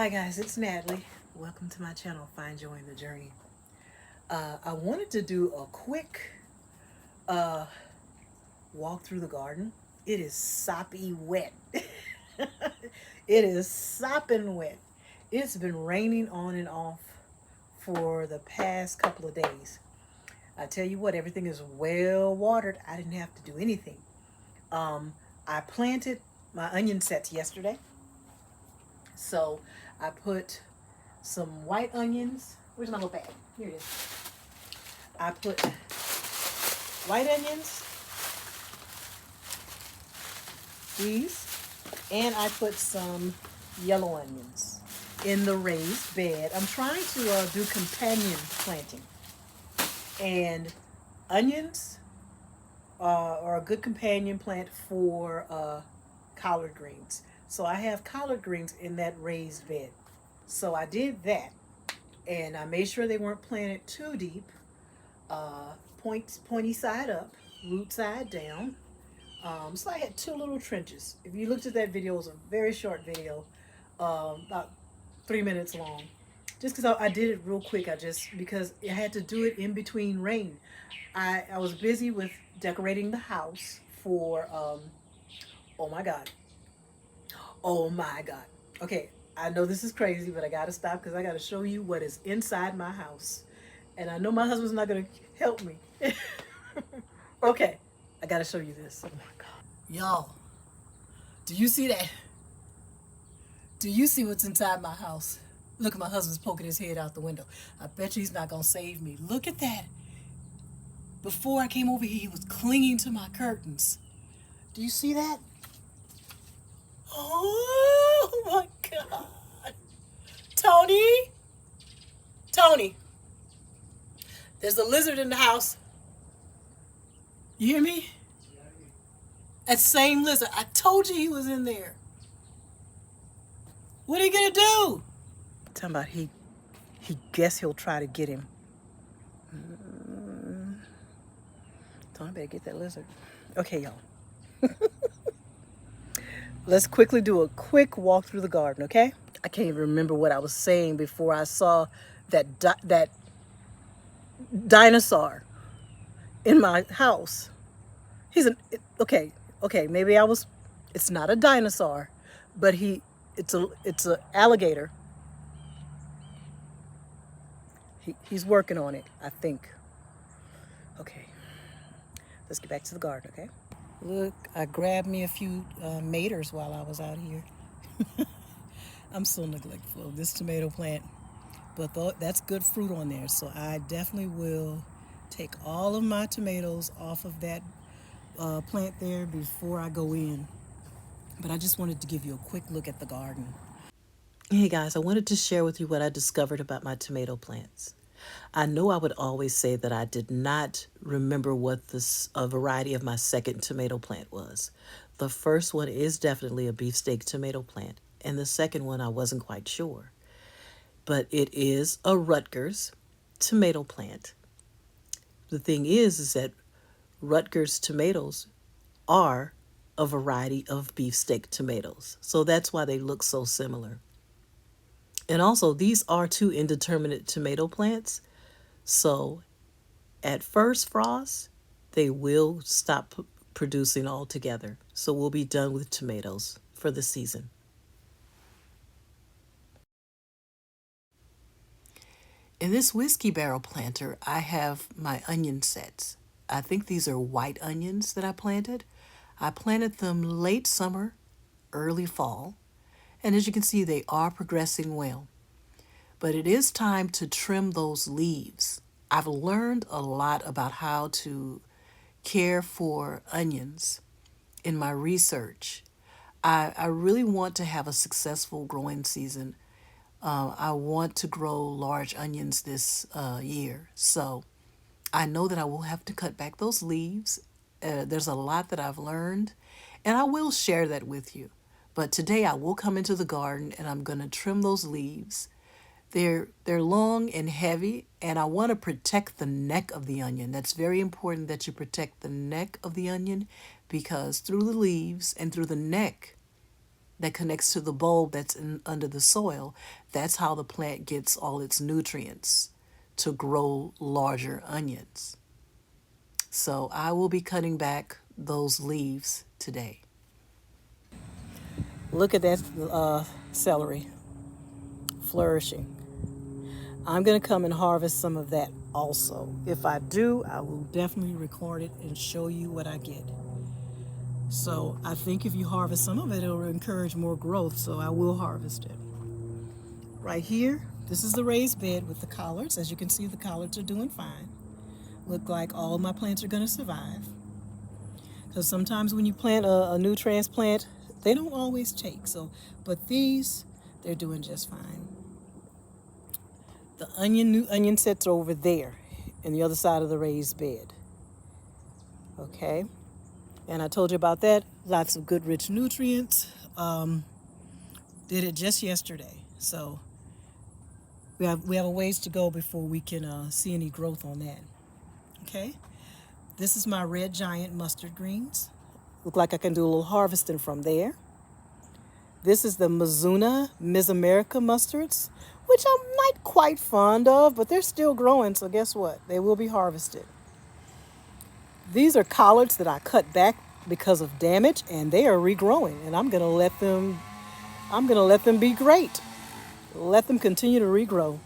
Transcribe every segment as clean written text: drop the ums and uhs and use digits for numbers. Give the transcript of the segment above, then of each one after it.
Hi guys, it's Natalie. Welcome to my channel, Find Joy in the Journey. I wanted to do a quick uh, walk through the garden. It is soppy wet. It is sopping wet. It's been raining on and off for the past couple of days. I tell you what, everything is well watered. I didn't have to do anything. Um, I planted my onion sets yesterday. So I put some white onions. Where's my little bag? Here it is. I put white onions, these, and I put some yellow onions in the raised bed. I'm trying to do companion planting. And onions are a good companion plant for collard greens. So I have collard greens in that raised bed. So I did that. And I made sure they weren't planted too deep. Pointy side up, root side down. So I had two little trenches. If you looked at that video, it was a very short video, about 3 minutes long. Just because I did it real quick, because I had to do it in between rain. I was busy with decorating the house for, oh my God. Oh my God. Okay, I know this is crazy, but I gotta stop because I gotta show you what is inside my house. And I know my husband's not gonna help me. Okay, I gotta show you this. Oh my God. Y'all, do you see that? Do you see what's inside my house? Look at my husband's poking his head out the window. I bet you he's not gonna save me. Look at that. Before I came over here, he was clinging to my curtains. Do you see that? Oh my God. Tony? Tony, there's a lizard in the house. You hear me? That same lizard. I told you he was in there. What are you gonna do? Talking about he guess he'll try to get him. Tony better get that lizard. Okay, y'all. Let's quickly do a quick walk through the garden, okay? I can't even remember what I was saying before I saw that dinosaur in my house. Okay, maybe it's not a dinosaur, but it's a alligator. He's working on it, I think. Okay, let's get back to the garden, okay? Look, I grabbed me a few maters while I was out here. I'm so neglectful of this tomato plant, but that's good fruit on there, so I definitely will take all of my tomatoes off of that plant there before I go in. But I just wanted to give you a quick look at the garden. Hey guys, I wanted to share with you what I discovered about my tomato plants. I know I would always say that I did not remember what a variety of my second tomato plant was. The first one is definitely a beefsteak tomato plant, and the second one I wasn't quite sure. But it is a Rutgers tomato plant. The thing is that Rutgers tomatoes are a variety of beefsteak tomatoes. So that's why they look so similar. And also, these are two indeterminate tomato plants. So at first frost, they will stop producing altogether. So we'll be done with tomatoes for the season. In this whiskey barrel planter, I have my onion sets. I think these are white onions that I planted. I planted them late summer, early fall, and as you can see, they are progressing well. But it is time to trim those leaves. I've learned a lot about how to care for onions in my research. I really want to have a successful growing season. I want to grow large onions this year. So I know that I will have to cut back those leaves. There's a lot that I've learned, and I will share that with you. But today I will come into the garden and I'm going to trim those leaves. They're long and heavy, and I want to protect the neck of the onion. That's very important that you protect the neck of the onion because through the leaves and through the neck, that connects to the bulb that's under the soil. That's how the plant gets all its nutrients to grow larger onions. So I will be cutting back those leaves today. Look at that celery flourishing. I'm going to come and harvest some of that also. If I do, I will definitely record it and show you what I get. So I think if you harvest some of it, it'll encourage more growth, so I will harvest it. Right here, this is the raised bed with the collards. As you can see, the collards are doing fine. Look like all my plants are going to survive. Because sometimes when you plant a new transplant, they don't always take. But these, they're doing just fine. The new onion sets are over there in the other side of the raised bed. Okay. And I told you about that. Lots of good rich nutrients. Did it just yesterday. So we have a ways to go before we can see any growth on that. Okay. This is my red giant mustard greens. Look like I can do a little harvesting from there. This is the Mizuna, Miss America mustards, which I'm not quite fond of, but they're still growing, so guess what? They will be harvested. These are collards that I cut back because of damage, and they are regrowing, and I'm gonna let them be great. Let them continue to regrow.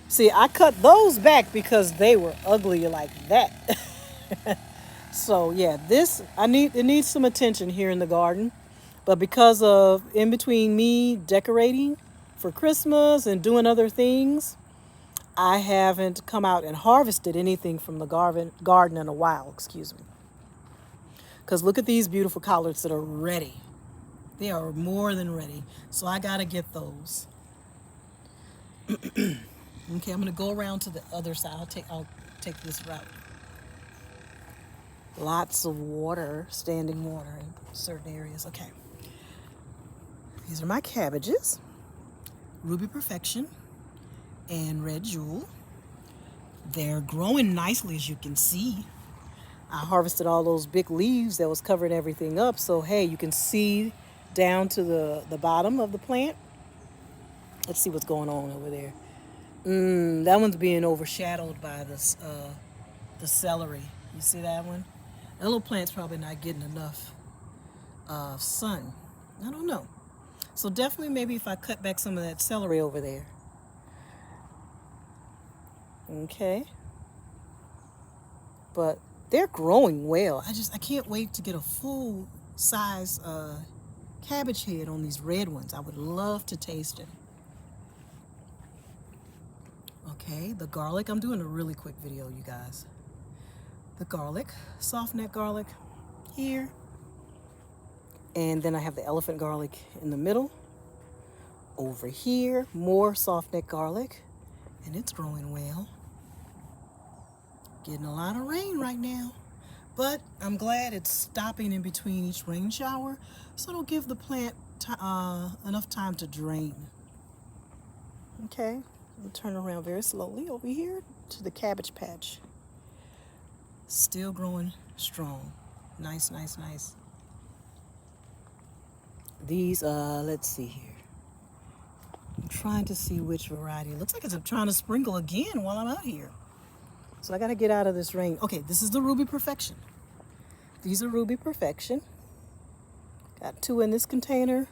See, I cut those back because they were ugly like that. So yeah, it needs some attention here in the garden. But because of in between me decorating for Christmas and doing other things, I haven't come out and harvested anything from the garden in a while, excuse me. Because look at these beautiful collards that are ready. They are more than ready. So I got to get those. Okay, I'm going to go around to the other side. I'll take this route. Lots of water, standing water in certain areas. Okay. These are my cabbages, Ruby Perfection and Red Jewel. They're growing nicely, as you can see. I harvested all those big leaves that was covering everything up. So, hey, you can see down to the bottom of the plant. Let's see what's going on over there. That one's being overshadowed by this, the celery. You see that one? That little plant's probably not getting enough sun. I don't know. So definitely maybe if I cut back some of that celery over there. Okay. But they're growing well. I can't wait to get a full size cabbage head on these red ones. I would love to taste it. Okay, the garlic. I'm doing a really quick video, you guys. The garlic, soft neck garlic here. And then I have the elephant garlic in the middle. Over here, more soft neck garlic. And it's growing well. Getting a lot of rain right now. But I'm glad it's stopping in between each rain shower. So it'll give the plant enough time to drain. Okay, I'll turn around very slowly over here to the cabbage patch. Still growing strong. Nice, nice, nice. These, let's see here. I'm trying to see which variety. It looks like I'm trying to sprinkle again while I'm out here. So I got to get out of this rain. Okay, this is the Ruby Perfection. These are Ruby Perfection. Got 2 in this container,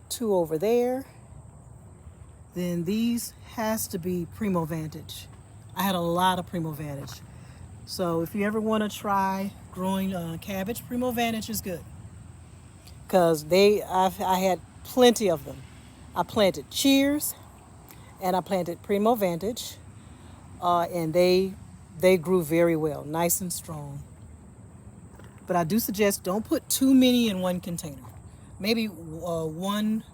2 over there. Then these has to be Primo Vantage. I had a lot of Primo Vantage. So if you ever want to try growing cabbage, Primo Vantage is good. Because I had plenty of them. I planted Cheers and I planted Primo Vantage. And they grew very well, nice and strong. But I do suggest don't put too many in one container. Maybe one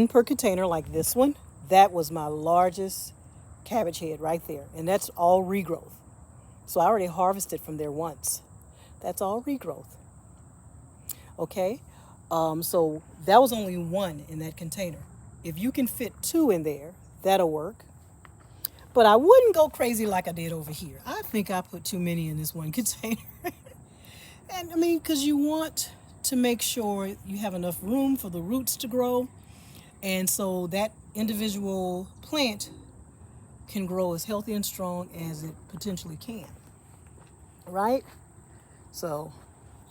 per container like this one. That was my largest cabbage head right there. And that's all regrowth. So I already harvested from there once. That's all regrowth. Okay, so that was only 1 in that container. If you can fit 2 in there, that'll work. But I wouldn't go crazy like I did over here. I think I put too many in this one container. And I mean, because you want to make sure you have enough room for the roots to grow, and so that individual plant can grow as healthy and strong as it potentially can, right? So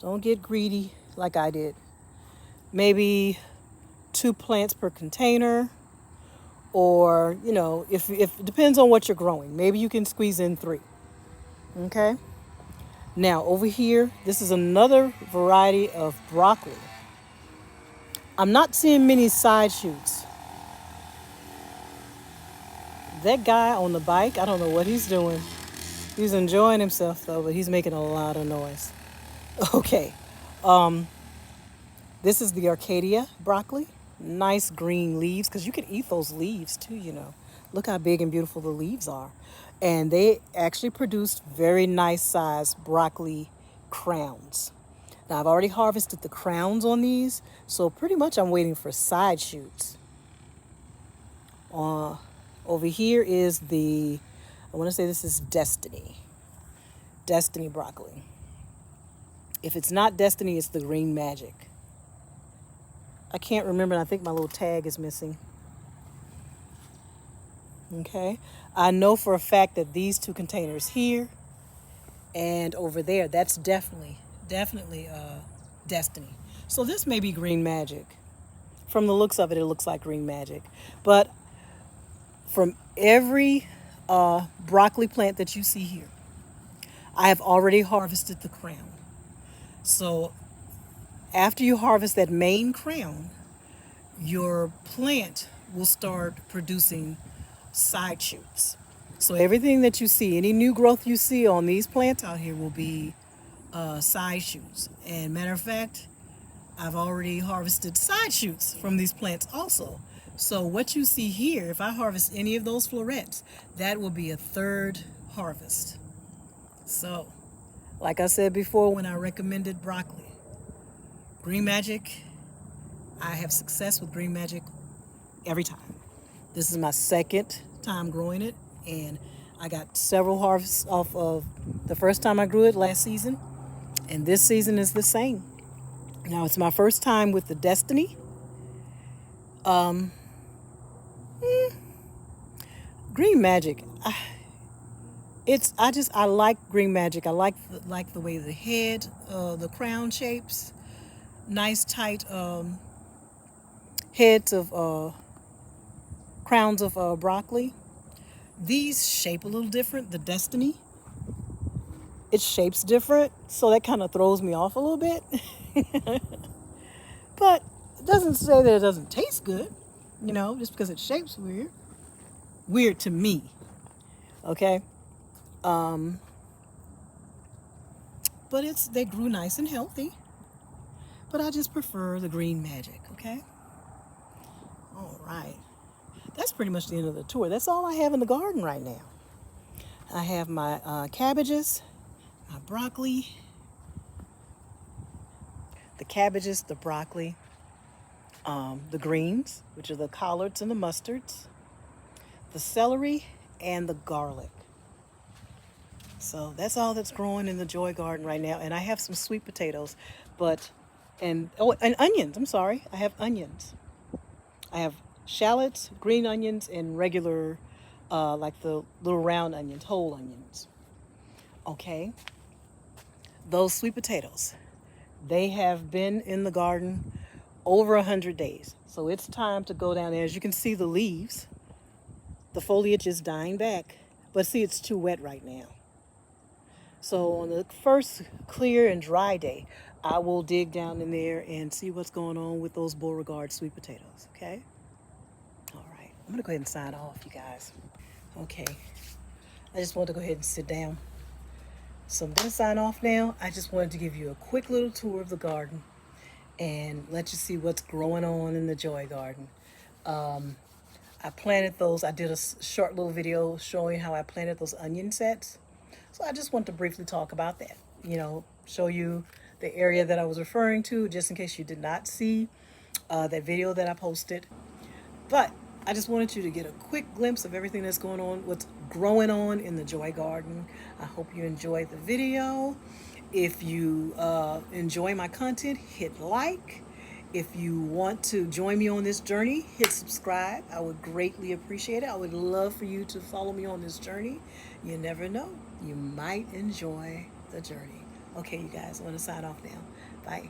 don't get greedy like I did. Maybe 2 plants per container, or if it depends on what you're growing, maybe you can squeeze in 3. Okay. Now over here, this is another variety of broccoli. I'm not seeing many side shoots. That guy on the bike, I don't know what he's doing. He's enjoying himself though, but he's making a lot of noise. Okay. This is the Arcadia broccoli. Nice green leaves, because you can eat those leaves too. Look how big and beautiful the leaves are. And they actually produced very nice sized broccoli crowns. Now I've already harvested the crowns on these, so pretty much I'm waiting for side shoots. Over here is I want to say this is Destiny broccoli. If it's not Destiny, it's the Green Magic. I can't remember, and I think my little tag is missing. Okay. I know for a fact that these 2 containers here and over there, that's definitely Destiny. So this may be Green Magic. From the looks of it, it looks like Green Magic. But from every broccoli plant that you see here, I have already harvested the crown. So after you harvest that main crown, your plant will start producing side shoots. So everything that you see, any new growth you see on these plants out here will be side shoots. And matter of fact, I've already harvested side shoots from these plants also. So what you see here, if I harvest any of those florets, that will be a 3rd harvest. So, like I said before when I recommended broccoli, Green Magic, I have success with Green Magic every time. This is my 2nd time growing it, and I got several harvests off of the first time I grew it last season, and this season is the same. Now it's my first time with the Destiny. Green Magic. I like Green Magic. I like the way the head, the crown shapes, nice tight heads of crowns of broccoli. These shape a little different. The Destiny, it shapes different, so that kind of throws me off a little bit. But it doesn't say that it doesn't taste good, just because it shapes weird. Weird to me. Okay. But they grew nice and healthy. But I just prefer the Green Magic, okay? All right. That's pretty much the end of the tour. That's all I have in the garden right now. I have my cabbages, my broccoli, the broccoli, the greens, which are the collards and the mustards, the celery, and the garlic. So that's all that's growing in the Joy Garden right now. And I have some sweet potatoes, and onions. I'm sorry. I have onions. I have shallots, green onions, and regular, like the little round onions, whole onions. Okay. Those sweet potatoes, they have been in the garden over 100 days. So it's time to go down there. As you can see, the leaves, the foliage is dying back. But see, it's too wet right now. So on the first clear and dry day, I will dig down in there and see what's going on with those Beauregard sweet potatoes, okay? All right, I'm gonna go ahead and sign off, you guys. Okay, I just wanted to go ahead and sit down. So I'm gonna sign off now. I just wanted to give you a quick little tour of the garden and let you see what's growing on in the Joy Garden. I planted those, I did a short little video showing how I planted those onion sets. So I just want to briefly talk about that, show you the area that I was referring to, just in case you did not see that video that I posted. But I just wanted you to get a quick glimpse of everything that's going on, what's growing on in the Joy Garden. I hope you enjoyed the video. If you enjoy my content, hit like. If you want to join me on this journey, hit subscribe. I would greatly appreciate it. I would love for you to follow me on this journey. You never know. You might enjoy the journey. Okay, you guys, I want to sign off now. Bye.